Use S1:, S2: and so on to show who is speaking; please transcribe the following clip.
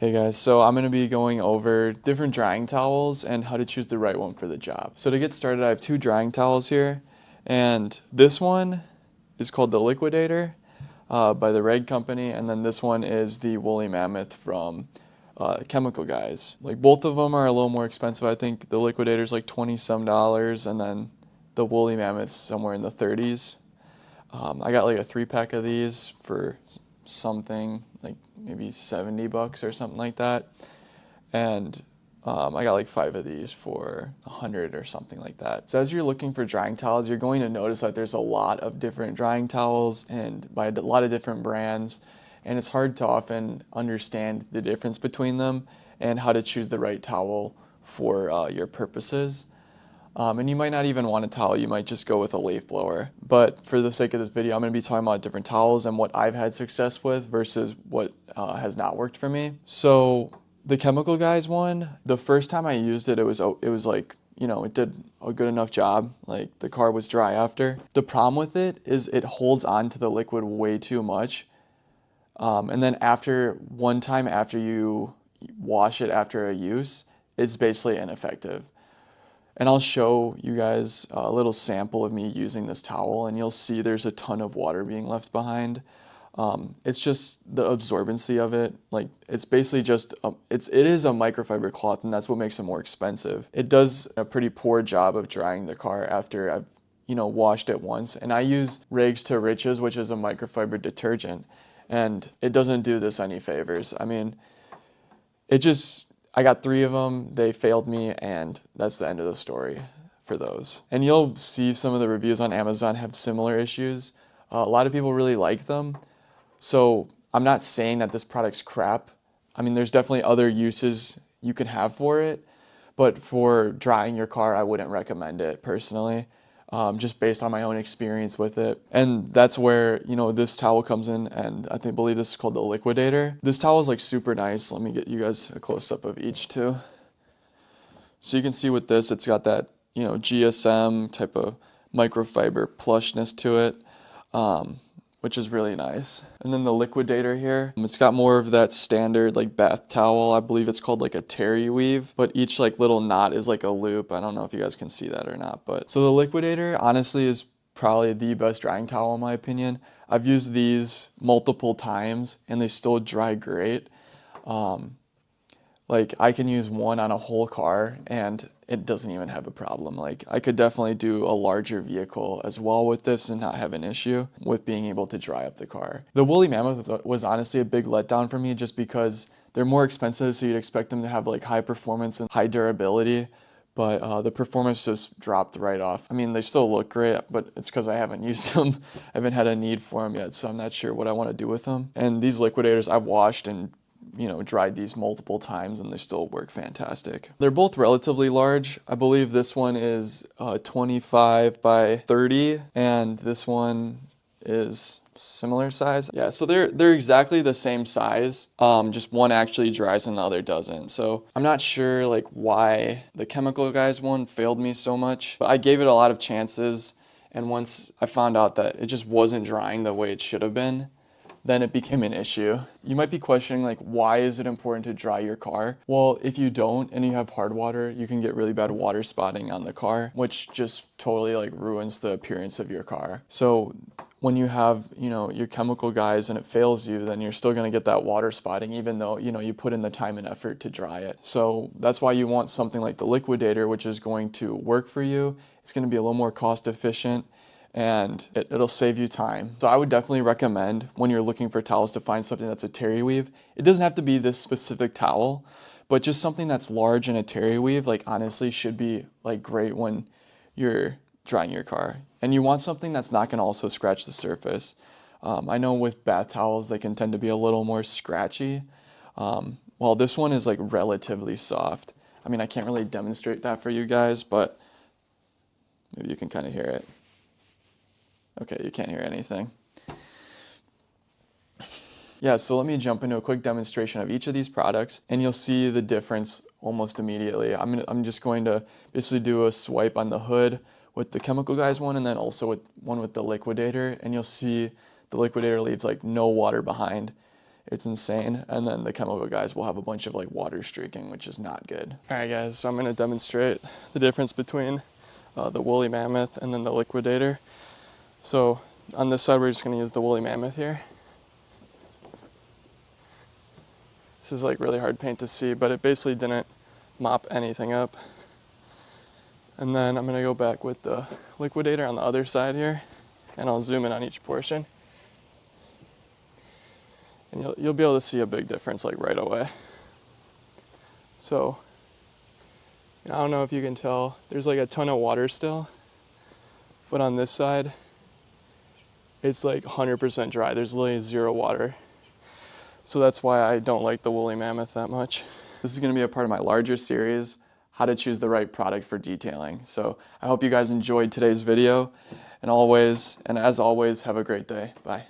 S1: Hey guys, so I'm going to be going over different drying towels and how to choose the right one for the job. So to get started, I have two drying towels here, and this one is called the Liquidator by the Rag Company, and then this one is the Woolly Mammoth from Chemical Guys. Like both of them are a little more expensive. I think the Liquidator's like 20 some dollars, and then the Woolly Mammoth's somewhere in the 30s. I got like a 3-pack of these for something like maybe 70 bucks or something like that. And I got like 5 of these for 100 or something like that. So as you're looking for drying towels, you're going to notice that there's a lot of different drying towels and by a lot of different brands. And it's hard to often understand the difference between them and how to choose the right towel for your purposes. And you might not even want a towel, you might just go with a leaf blower. But for the sake of this video, I'm going to be talking about different towels and what I've had success with versus what has not worked for me. So the Chemical Guys one, the first time I used it, it was like, it did a good enough job. Like the car was dry after. The problem with it is it holds on to the liquid way too much. And then one time after you wash it after a use, it's basically ineffective. And I'll show you guys a little sample of me using this towel, and you'll see there's a ton of water being left behind. It's just the absorbency of it. Like it's basically just it is a microfiber cloth, and that's what makes it more expensive. It does a pretty poor job of drying the car after I've washed it once. And I use Rags to Riches, which is a microfiber detergent, and it doesn't do this any favors. I mean, I got 3 of them, they failed me, and that's the end of the story for those. And you'll see some of the reviews on Amazon have similar issues. A lot of people really like them, so I'm not saying that this product's crap. I mean, there's definitely other uses you can have for it, but for drying your car, I wouldn't recommend it personally. Just based on my own experience with it. And that's where, this towel comes in, and believe this is called the Liquidator. This towel is like super nice. Let me get you guys a close-up of each too. So you can see with this, it's got that, GSM type of microfiber plushness to it. Which is really nice. And then the Liquidator here, it's got more of that standard like bath towel. I believe it's called like a terry weave, but each like little knot is like a loop. I don't know if you guys can see that or not, but so the Liquidator honestly is probably the best drying towel in my opinion. I've used these multiple times and they still dry great. Like I can use one on a whole car and it doesn't even have a problem. Like I could definitely do a larger vehicle as well with this and not have an issue with being able to dry up the car. The Woolly Mammoth was honestly a big letdown for me just because they're more expensive, so you'd expect them to have like high performance and high durability, but the performance just dropped right off. I mean, they still look great, but it's because I haven't used them. I haven't had a need for them yet, so I'm not sure what I want to do with them. And these Liquidators I've washed and dried these multiple times and they still work fantastic. They're both relatively large. I believe this one is 25 by 30 and this one is similar size. Yeah, so they're exactly the same size. Just one actually dries and the other doesn't. So I'm not sure like why the Chemical Guys one failed me so much, but I gave it a lot of chances. And once I found out that it just wasn't drying the way it should have been, then it became an issue. You might be questioning like, why is it important to dry your car? Well, if you don't and you have hard water, you can get really bad water spotting on the car, which just totally like ruins the appearance of your car. So when you have, your Chemical Guys and it fails you, then you're still gonna get that water spotting even though, you put in the time and effort to dry it. So that's why you want something like the Liquidator, which is going to work for you. It's gonna be a little more cost efficient and it'll save you time. So I would definitely recommend when you're looking for towels to find something that's a terry weave. It doesn't have to be this specific towel, but just something that's large and a terry weave, like honestly should be like great when you're drying your car. And you want something that's not gonna also scratch the surface. I know with bath towels, they can tend to be a little more scratchy. While this one is like relatively soft. I mean, I can't really demonstrate that for you guys, but maybe you can kind of hear it. Okay, you can't hear anything. Yeah, so let me jump into a quick demonstration of each of these products and you'll see the difference almost immediately. I'm just going to basically do a swipe on the hood with the Chemical Guys one and then also with one with the Liquidator, and you'll see the Liquidator leaves like no water behind. It's insane. And then the chemical guys will have a bunch of like water streaking, which is not good. All right, guys, so I'm gonna demonstrate the difference between the woolly mammoth and then the liquidator. So on this side, we're just gonna use the woolly mammoth here. This is like really hard paint to see, but it basically didn't mop anything up. And then I'm gonna go back with the liquidator on the other side here, and I'll zoom in on each portion. And you'll be able to see a big difference like right away. So, I don't know if you can tell, there's like a ton of water still, but on this side, it's like 100% dry. There's literally zero water. So that's why I don't like the woolly mammoth that much. This is gonna be a part of my larger series, how to choose the right product for detailing. So I hope you guys enjoyed today's video, and as always, have a great day. Bye.